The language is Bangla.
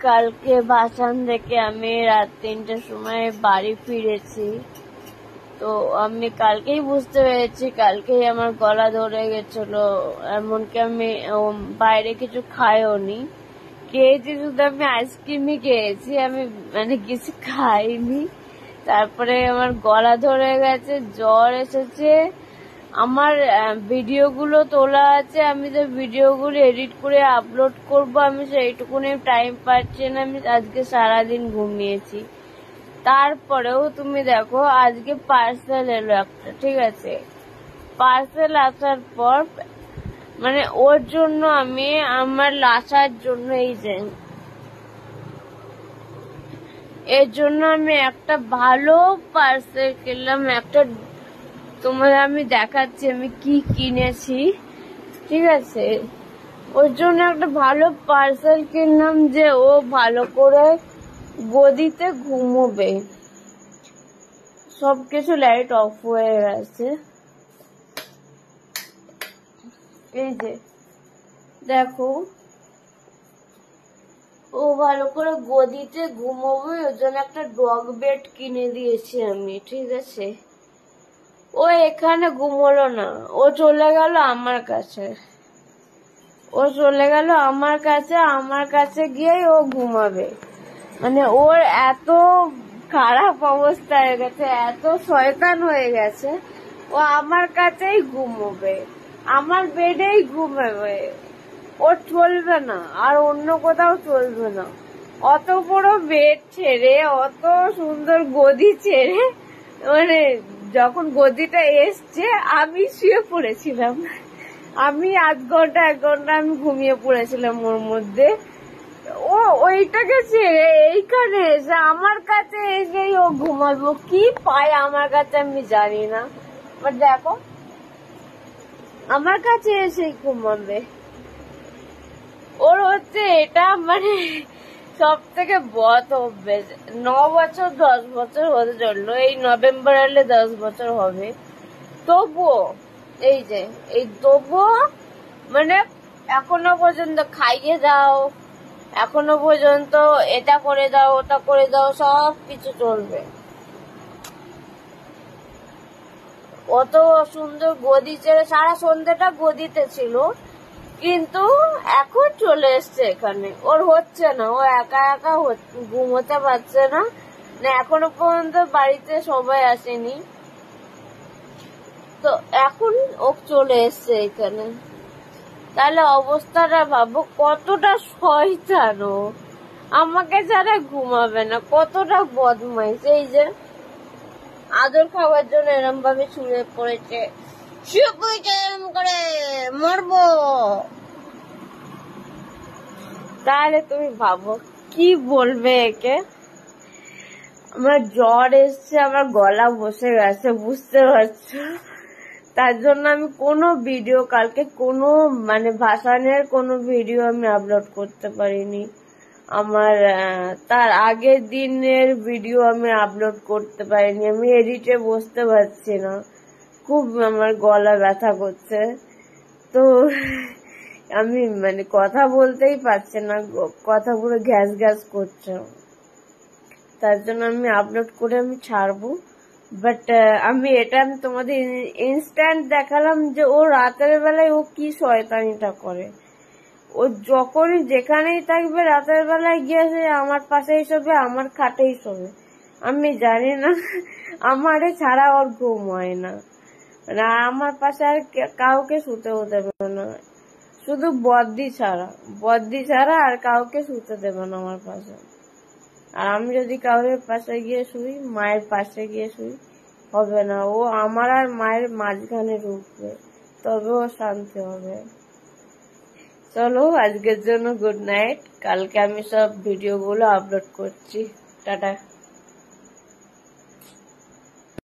কালকে ভাসান থেকে আমি রাত 3টার সময় বাড়ি ফিরেছি। তো আমি কালকেই বুঝতে পেরেছি, কালকেই আমার গলা ধরে গেছিল। এমনকি আমি বাইরে কিছু খাইও নি, খেয়েছি শুধু আমি আইসক্রিমই খেয়েছি, আমি মানে কিছু খাইনি। তারপরে আমার গলা ধরে গেছে, জ্বর এসেছে। আমার ভিডিওগুলো তোলা আছে, আমি যে ভিডিওগুলো এডিট করে আপলোড করব, আমি সেইটুকুনি টাইম পাচ্ছি না। আমি আজকে সারাদিন ঘুমিয়েছি। তারপরেও তুমি দেখো, আজকে পার্সেল এলো একটা, ঠিক আছে? পার্সেল আসার পর মানে ওর জন্য আমি আমার আসার জন্য এর জন্য আমি একটা ভালো পার্সেল কিনলাম। একটা তোমাদের আমি দেখাচ্ছি আমি কি কিনেছি, ঠিক আছে? ওর জন্য একটা ভালো পার্সেল কিনলাম যে ও ভালো করে গদিতে ঘুমোবে। সবকিছু লাইট অফ হয়ে গেছে, এই যে দেখো, ও ভালো করে গদিতে ঘুমোবে। ওর জন্য একটা ডগ বেড কিনে দিয়েছি আমি, ঠিক আছে? ও এখানে ঘুমোলো না, ও চলে গেল আমার কাছে। আমার কাছে গিয়েই ও ঘুমাবে। মানে ওর এত খারাপ অবস্থা হয়ে গেছে, এত শয়তান হয়ে গেছে, ও আমার কাছেই ঘুমোবে, আমার বেডেই ঘুমাবে। ও চলবে না, আর অন্য কোথাও চলবে না। অত বড় বেড ছেড়ে, অত সুন্দর গদি ছেড়ে, মানে যখন গদিটা এসছে আমি শুয়ে পড়েছিলাম। আমি আধ ঘন্টা 1 ঘন্টা আমি ঘুমিয়ে পড়েছিলাম ওর মধ্যে। ও ওইটাকে ছেড়ে এইখানে এসে আমার কাছে এসেই ও ঘুমাবো। কি পায় আমার কাছে আমি জানি না, বাট দেখো আমার কাছে এসেই ঘুমাবে। ওর হচ্ছে এটা মানে সব থেকে বদ অভ্যেস। 9 বছর 10 বছর হতে চললো, এই নভেম্বর এলে 10 বছর হবে। তবুও তবুও মানে এখনো পর্যন্ত খাইয়ে দাও, এখনো পর্যন্ত এটা করে দাও, ওটা করে দাও, সব কিছু চলবে। অত সুন্দর গদি ছেড়ে সারা সন্ধ্যাটা গদিতে ছিল, কিন্তু এখন চলে এসছে এখানে। ওর হচ্ছে না, ও একা একা ঘুমোতে পারছে না। এখনো পর্যন্ত বাড়িতে সবাই আসেনি, তো এখন ও চলে এসছে এখানে। তাহলে অবস্থাটা ভাবো, কতটা শয়তান ও, আমাকে ছাড়া ঘুমাবে না, কতটা বদমাইশ। এই যে আদর খাওয়ার জন্য এরম ভাবে শুয়ে পড়েছে, এরম করে মরবো। তাহলে তুমি ভাবো কি বলবে একে। আমার জ্বর এসছে, আমার গলা বসে গেছে, বুঝতে পারছো? তার জন্য আমি কোনো ভিডিও কালকে মানে ভাসানের কোনো ভিডিও আমি আপলোড করতে পারিনি। আমার তার আগের দিনের ভিডিও আমি আপলোড করতে পারিনি। আমি এডিটে বসতে পারছি না, খুব আমার গলা ব্যথা করছে। তো আমি মানে কথা বলতেই পারছি না, কথা পুরো গ্যাস গ্যাস করছে। তার জন্য আমি আপলোড করে আমি ছাড়বো। বাট আমি তোমাদের ইনস্ট্যান্ট দেখালাম যে ও রাতের বেলায় ও কি শয়তানিটা করে। ও যখনই যেখানেই থাকবে রাতের বেলায় গিয়েছে আমার পাশেই শোবে, আমার খাটেই শোবে। আমি জানি না, আমারে ছাড়া ওর ঘুম হয় না। মানে আমার পাশে আর কাউকে শুতেও দেবে না, শুধু বদ্দি ছাড়া আর কাউকে শুতে দেবে না আমার পাশে। আর আমি যদি কাউরের পাশে গিয়ে শুই, মায়ের পাশে গিয়ে শুই, হবে না। ও আমার আর মায়ের মাঝখানে ঢুকবে, তবে ও শান্তি হবে। চলো আজকের জন্য গুড নাইট। কালকে আমি সব ভিডিওগুলো আপলোড করছি। টাটা।